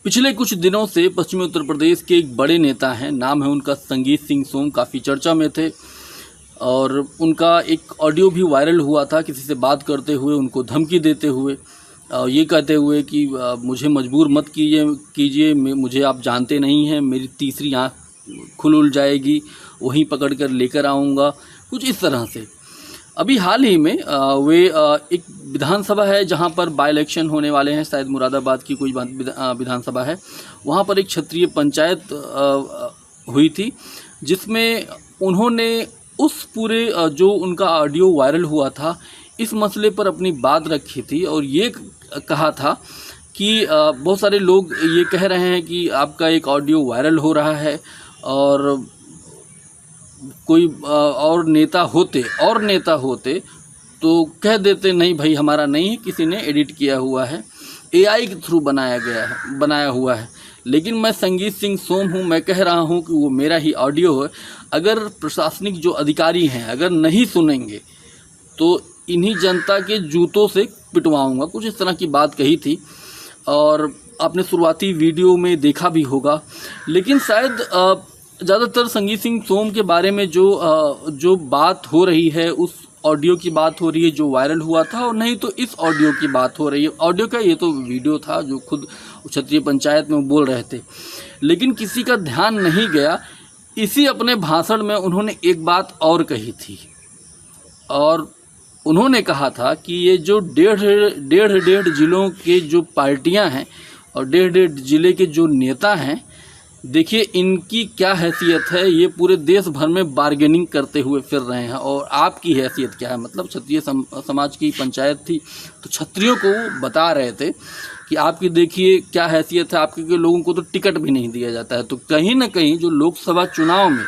पिछले कुछ दिनों से पश्चिमी उत्तर प्रदेश के एक बड़े नेता हैं, नाम है उनका संगीत सिंह सोम, काफ़ी चर्चा में थे और उनका एक ऑडियो भी वायरल हुआ था किसी से बात करते हुए, उनको धमकी देते हुए, ये कहते हुए कि मुझे मजबूर मत कीजिए, मुझे आप जानते नहीं हैं, मेरी तीसरी आँख खुल जाएगी, वहीं पकड़ कर लेकर आऊँगा, कुछ इस तरह से। अभी हाल ही में वे एक विधानसभा है जहां पर बाई इलेक्शन होने वाले हैं, शायद मुरादाबाद की कोई विधानसभा है, वहां पर एक क्षत्रिय पंचायत हुई थी जिसमें उन्होंने उस पूरे जो उनका ऑडियो वायरल हुआ था इस मसले पर अपनी बात रखी थी और ये कहा था कि बहुत सारे लोग ये कह रहे हैं कि आपका एक ऑडियो वायरल हो रहा है और कोई और नेता होते तो कह देते नहीं भाई हमारा नहीं है, किसी ने एडिट किया हुआ है, एआई के थ्रू बनाया हुआ है। लेकिन मैं संगीत सिंह सोम हूँ, मैं कह रहा हूँ कि वो मेरा ही ऑडियो है। अगर प्रशासनिक जो अधिकारी हैं अगर नहीं सुनेंगे तो इन्हीं जनता के जूतों से पिटवाऊँगा, कुछ इस तरह की बात कही थी और आपने शुरुआती वीडियो में देखा भी होगा। लेकिन शायद ज़्यादातर संगीत सिंह सोम के बारे में जो बात हो रही है उस ऑडियो की बात हो रही है जो वायरल हुआ था, और नहीं तो इस ऑडियो की बात हो रही है। ऑडियो का ये तो वीडियो था जो खुद क्षत्रिय पंचायत में बोल रहे थे, लेकिन किसी का ध्यान नहीं गया। इसी अपने भाषण में उन्होंने एक बात और कही थी और उन्होंने कहा था कि ये जो डेढ़ जिलों के जो पार्टियां हैं और डेढ़ जिले के जो नेता हैं, देखिए इनकी क्या हैसियत है, ये पूरे देश भर में बार्गेनिंग करते हुए फिर रहे हैं और आपकी हैसियत क्या है। मतलब क्षत्रिय समाज की पंचायत थी तो क्षत्रियों को बता रहे थे कि आपकी देखिए क्या हैसियत है, आपके के लोगों को तो टिकट भी नहीं दिया जाता है। तो कहीं ना कहीं जो लोकसभा चुनाव में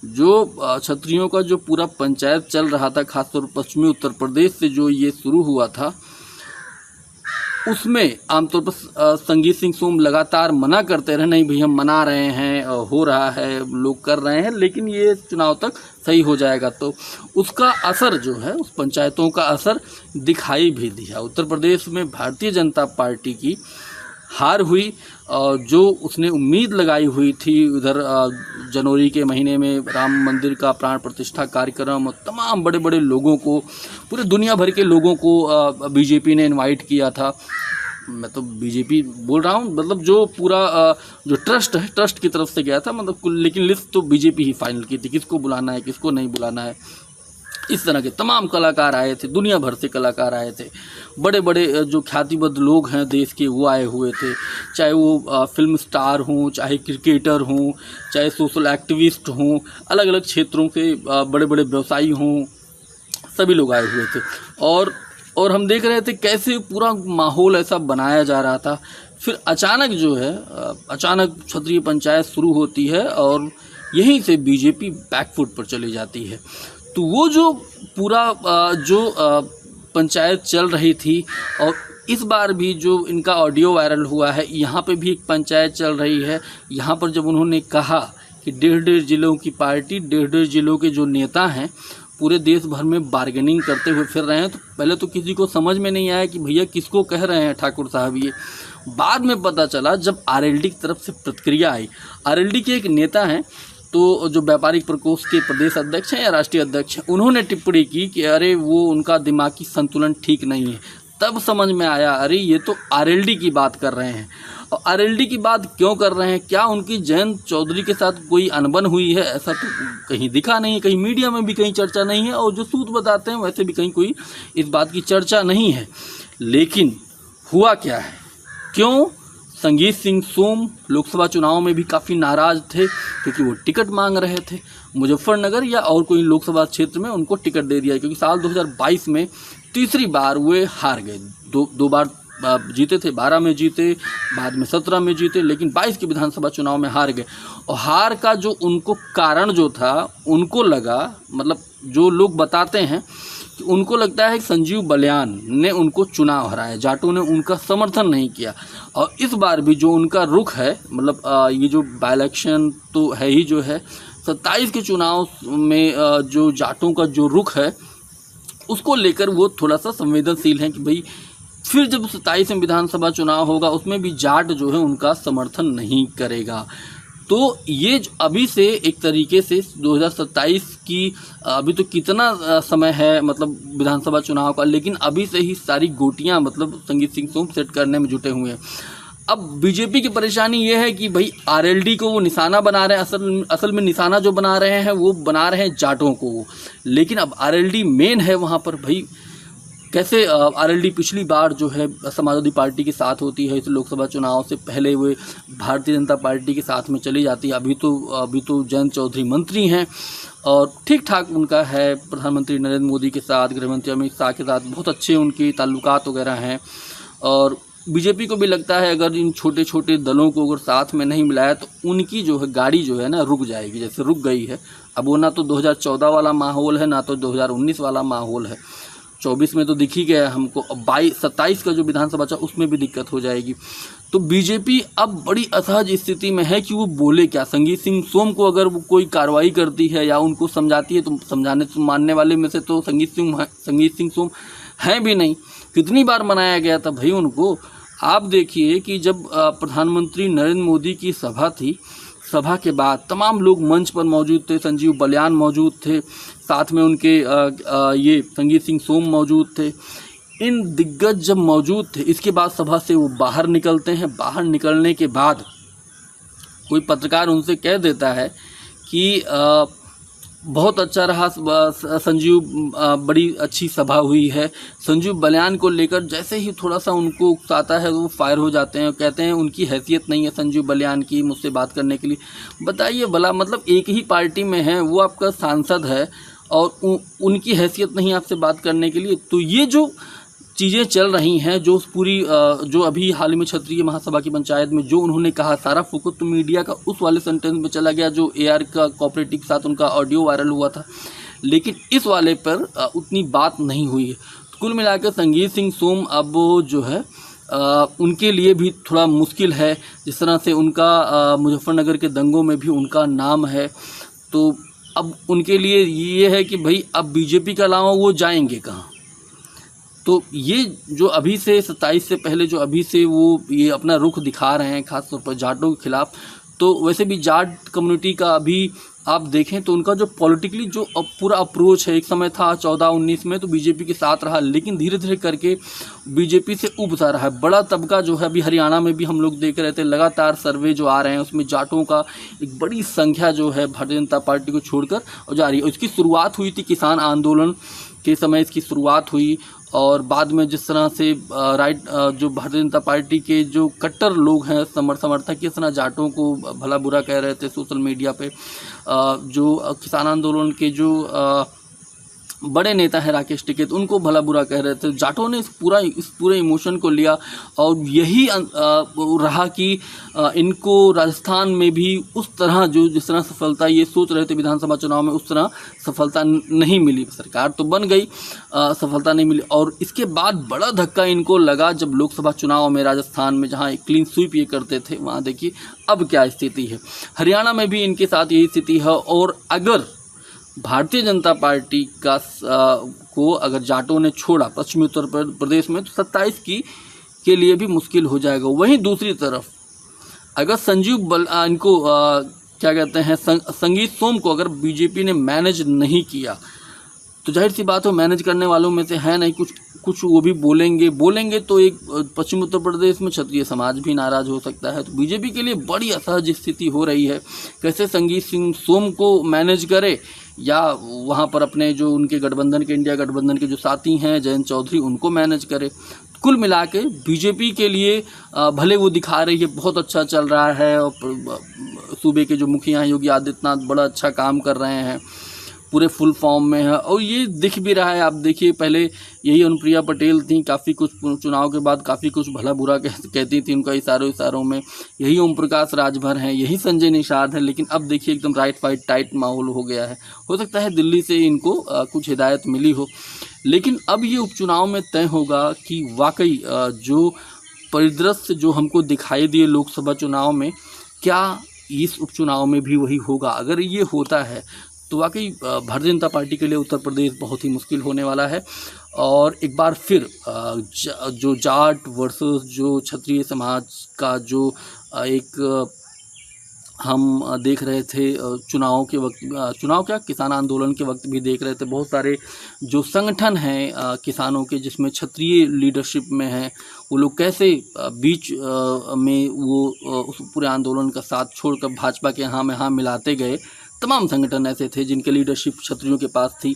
जो क्षत्रियों का जो पूरा पंचायत चल रहा था, खासतौर पर पश्चिमी उत्तर प्रदेश से जो ये शुरू हुआ था, उसमें आमतौर पर संगीत सिंह सोम लगातार मना करते रहे, नहीं भाई हम मना रहे हैं, हो रहा है, लोग कर रहे हैं, लेकिन ये चुनाव तक सही हो जाएगा। तो उसका असर जो है, उस पंचायतों का असर दिखाई भी दिया। उत्तर प्रदेश में भारतीय जनता पार्टी की हार हुई और जो उसने उम्मीद लगाई हुई थी उधर जनवरी के महीने में राम मंदिर का प्राण प्रतिष्ठा कार्यक्रम और तमाम बड़े बड़े लोगों को, पूरे दुनिया भर के लोगों को बीजेपी ने इनवाइट किया था। मैं तो बीजेपी बोल रहा हूँ, मतलब जो पूरा जो ट्रस्ट है, ट्रस्ट की तरफ से गया था, मतलब लेकिन लिस्ट तो बीजेपी ही फाइनल की थी, किसको बुलाना है किसको नहीं बुलाना है। इस तरह के तमाम कलाकार आए थे, दुनिया भर से कलाकार आए थे, बड़े बड़े जो ख्यातिबद्ध लोग हैं देश के वो आए हुए थे, चाहे वो फिल्म स्टार हों, चाहे क्रिकेटर हों, चाहे सोशल एक्टिविस्ट हों, अलग अलग क्षेत्रों के बड़े बड़े व्यवसायी हों, सभी लोग आए हुए थे। और हम देख रहे थे कैसे पूरा माहौल ऐसा बनाया जा रहा था। फिर अचानक जो है, अचानक क्षत्रिय पंचायत शुरू होती है और यहीं से बीजेपी बैकफुट पर चली जाती है। तो वो जो पूरा जो पंचायत चल रही थी और इस बार भी जो इनका ऑडियो वायरल हुआ है, यहाँ पे भी एक पंचायत चल रही है। यहाँ पर जब उन्होंने कहा कि डेढ़ जिलों की पार्टी, डेढ़ जिलों के जो नेता हैं पूरे देश भर में बार्गेनिंग करते हुए फिर रहे हैं, तो पहले तो किसी को समझ में नहीं आया कि भैया किसको कह रहे हैं ठाकुर साहब ये। बाद में पता चला जब आरएलडी की तरफ से प्रतिक्रिया आई। आरएलडी के एक नेता हैं, तो जो व्यापारिक प्रकोष्ठ के प्रदेश अध्यक्ष हैं या राष्ट्रीय अध्यक्ष हैं, उन्होंने टिप्पणी की कि अरे वो उनका दिमागी संतुलन ठीक नहीं है। तब समझ में आया अरे ये तो आरएलडी की बात कर रहे हैं। और आरएलडी की बात क्यों कर रहे हैं, क्या उनकी जयंत चौधरी के साथ कोई अनबन हुई है? ऐसा तो कहीं दिखा नहीं है, कहीं मीडिया में भी कहीं चर्चा नहीं है और जो सूत्र बताते हैं वैसे भी कहीं कोई इस बात की चर्चा नहीं है। लेकिन हुआ क्या है, क्यों संगीत सिंह सोम लोकसभा चुनाव में भी काफ़ी नाराज़ थे क्योंकि वो टिकट मांग रहे थे मुजफ्फरनगर या और कोई लोकसभा क्षेत्र में उनको टिकट दे दिया, क्योंकि साल 2022 में तीसरी बार वे हार गए। दो बार जीते थे, 12 में जीते, बाद में 17 में जीते, लेकिन 22 के विधानसभा चुनाव में हार गए। और हार का जो उनको कारण जो था, उनको लगा, मतलब जो लोग बताते हैं कि उनको लगता है कि संजीव बलियान ने उनको चुनाव हराया, जाटों ने उनका समर्थन नहीं किया। और इस बार भी जो उनका रुख है, मतलब ये जो बाई इलेक्शन तो है ही जो है, 27 के चुनाव में जो जाटों का जो रुख है उसको लेकर वो थोड़ा सा संवेदनशील हैं कि भाई फिर जब 27 में विधानसभा चुनाव होगा उसमें भी जाट जो है उनका समर्थन नहीं करेगा। तो ये अभी से एक तरीके से 2027 की अभी तो कितना समय है मतलब विधानसभा चुनाव का, लेकिन अभी से ही सारी गोटियां मतलब संगीत सिंह सोम सेट करने में जुटे हुए हैं। अब बीजेपी की परेशानी ये है कि भाई आरएलडी को वो निशाना बना रहे हैं, असल में निशाना जो बना रहे हैं वो बना रहे हैं जाटों को, लेकिन अब आरएलडी मेन है वहाँ पर। भाई कैसे आरएलडी पिछली बार जो है समाजवादी पार्टी के साथ होती है, इस लोकसभा चुनाव से पहले वे भारतीय जनता पार्टी के साथ में चली जाती है। अभी तो जयंत चौधरी मंत्री हैं और ठीक ठाक उनका है प्रधानमंत्री नरेंद्र मोदी के साथ, गृहमंत्री अमित शाह के साथ बहुत अच्छे उनकी ताल्लुकात वगैरह हैं। और बीजेपी को भी लगता है अगर इन छोटे छोटे दलों को अगर साथ में नहीं मिलाया तो उनकी जो है गाड़ी जो है ना रुक जाएगी, जैसे रुक गई है। अब वो ना तो 2014 वाला माहौल है ना तो 2019 वाला माहौल है। 24 में तो दिख ही गया हमको, अब 27 का जो विधानसभा था उसमें भी दिक्कत हो जाएगी। तो बीजेपी अब बड़ी असहज स्थिति में है कि वो बोले क्या। संगीत सिंह सोम को अगर वो कोई कार्रवाई करती है या उनको समझाती है तो समझाने से मानने वाले में से तो संगीत सिंह सोम हैं भी नहीं। कितनी बार मनाया गया था भाई उनको। आप देखिए कि जब प्रधानमंत्री नरेंद्र मोदी की सभा थी, सभा के बाद तमाम लोग मंच पर मौजूद थे, संजीव बलियान मौजूद थे, साथ में उनके ये संगीत सिंह सोम मौजूद थे। इन दिग्गज जब मौजूद थे, इसके बाद सभा से वो बाहर निकलते हैं। बाहर निकलने के बाद कोई पत्रकार उनसे कह देता है कि बहुत अच्छा रहा संजीव, बड़ी अच्छी सभा हुई है। संजीव बलियान को लेकर जैसे ही थोड़ा सा उनको उकसाता है वो फायर हो जाते हैं, कहते हैं उनकी हैसियत नहीं है संजीव बलियान की मुझसे बात करने के लिए। बताइए भला, मतलब एक ही पार्टी में है, वो आपका सांसद है और उनकी हैसियत नहीं आपसे बात करने के लिए। तो ये जो चीज़ें चल रही हैं, जो पूरी जो अभी हाल में क्षत्रिय महासभा की पंचायत में जो उन्होंने कहा, सारा फोकस तो मीडिया का उस वाले सेंटेंस में चला गया जो एआर का कोऑपरेटिव के साथ उनका ऑडियो वायरल हुआ था, लेकिन इस वाले पर उतनी बात नहीं हुई है। तो कुल मिलाकर संगीत सिंह सोम अब जो है उनके लिए भी थोड़ा मुश्किल है। जिस तरह से उनका मुजफ्फरनगर के दंगों में भी उनका नाम है, तो अब उनके लिए ये है कि भाई अब बीजेपी के अलावा वो जाएंगे कहाँ। तो ये जो अभी से 27 से पहले जो अभी से वो ये अपना रुख दिखा रहे हैं खासतौर पर जाटों के खिलाफ, तो वैसे भी जाट कम्युनिटी का अभी आप देखें तो उनका जो पॉलिटिकली जो पूरा अप्रोच है, एक समय था 14-19 में तो बीजेपी के साथ रहा, लेकिन धीरे धीरे करके बीजेपी से उब सा रहा है। बड़ा तबका जो है अभी हरियाणा में भी हम लोग देख रहे थे, लगातार सर्वे जो आ रहे हैं उसमें जाटों का एक बड़ी संख्या जो है भारतीय जनता पार्टी को छोड़कर जा रही है। इसकी शुरुआत हुई थी किसान आंदोलन के समय, इसकी शुरुआत हुई और बाद में जिस तरह से जो भारतीय जनता पार्टी के जो कट्टर लोग हैं समर्थक, किस तरह जाटों को भला बुरा कह रहे थे सोशल मीडिया पे। जो किसान आंदोलन के जो बड़े नेता हैं राकेश टिकैत, उनको भला बुरा कह रहे थे। जाटों ने इस पूरे इमोशन को लिया और यही रहा कि इनको राजस्थान में भी उस तरह जिस तरह सफलता ये सोच रहे थे विधानसभा चुनाव में, उस तरह सफलता नहीं मिली। सरकार तो बन गई, सफलता नहीं मिली। और इसके बाद बड़ा धक्का इनको लगा जब लोकसभा चुनाव में राजस्थान में जहाँ एक क्लीन स्वीप ये करते थे, वहाँ देखिए अब क्या स्थिति है। हरियाणा में भी इनके साथ यही स्थिति है। और अगर भारतीय जनता पार्टी को अगर जाटों ने छोड़ा पश्चिमी उत्तर प्रदेश में, तो 27 के लिए भी मुश्किल हो जाएगा। वहीं दूसरी तरफ अगर इनको क्या कहते हैं संगीत सोम को अगर बीजेपी ने मैनेज नहीं किया, तो जाहिर सी बात हो मैनेज करने वालों में से है नहीं, कुछ वो भी बोलेंगे तो एक पश्चिम उत्तर प्रदेश में क्षत्रिय समाज भी नाराज हो सकता है। तो बीजेपी के लिए बड़ी असहज स्थिति हो रही है, कैसे संगीत सिंह सोम को मैनेज करे या वहाँ पर अपने जो उनके गठबंधन के इंडिया गठबंधन के जो साथी हैं जयंत चौधरी, उनको मैनेज करे। कुल मिला के बीजेपी के लिए भले वो दिखा रही है बहुत अच्छा चल रहा है और सूबे के जो मुखिया हैं योगी आदित्यनाथ बड़ा अच्छा काम कर रहे हैं, पूरे फुल फॉर्म में है और ये दिख भी रहा है। आप देखिए पहले यही अनुप्रिया पटेल थी, काफ़ी कुछ चुनाव के बाद काफ़ी कुछ भला बुरा कहती थी उनका इशारों में। यही ओम प्रकाश राजभर हैं, यही संजय निषाद है, लेकिन अब देखिए एकदम राइट फाइट टाइट माहौल हो गया है। हो सकता है दिल्ली से इनको कुछ हिदायत मिली हो, लेकिन अब ये उपचुनाव में तय होगा कि वाकई जो परिदृश्य जो हमको दिखाई दिए लोकसभा चुनाव में, क्या इस उपचुनाव में भी वही होगा। अगर ये होता है तो वाकई भारतीय जनता पार्टी के लिए उत्तर प्रदेश बहुत ही मुश्किल होने वाला है। और एक बार फिर जो जाट वर्सेस जो क्षत्रिय समाज का जो एक हम देख रहे थे चुनाव के वक्त, चुनाव क्या किसान आंदोलन के वक्त भी देख रहे थे, बहुत सारे जो संगठन हैं किसानों के जिसमें क्षत्रिय लीडरशिप में हैं, वो लोग कैसे बीच में वो उस पूरे आंदोलन का साथ छोड़कर भाजपा के हाँ में हाँ मिलाते गए। तमाम संगठन ऐसे थे जिनके लीडरशिप क्षत्रियों के पास थी।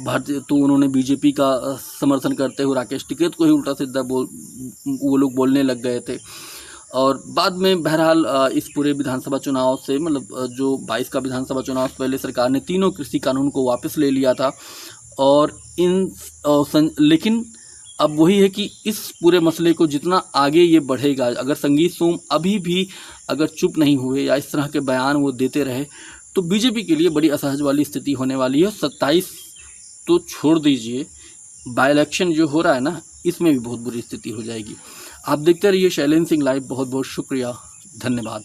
भारतीय तो उन्होंने बीजेपी का समर्थन करते हुए राकेश टिकैत को ही उल्टा सीधा वो लोग बोलने लग गए थे। और बाद में बहरहाल इस पूरे विधानसभा चुनाव से मतलब जो 22 का विधानसभा चुनाव से पहले सरकार ने तीनों कृषि कानून को वापस ले लिया था। और लेकिन अब वही है कि इस पूरे मसले को जितना आगे ये बढ़ेगा, अगर संगीत सोम अभी भी अगर चुप नहीं हुए या इस तरह के बयान वो देते रहे तो बीजेपी के लिए बड़ी असहज वाली स्थिति होने वाली है। 27 तो छोड़ दीजिए, बाई इलेक्शन जो हो रहा है ना, इसमें भी बहुत बुरी स्थिति हो जाएगी। आप देखते रहिए शैलेंद्र सिंह लाइव। बहुत बहुत शुक्रिया, धन्यवाद।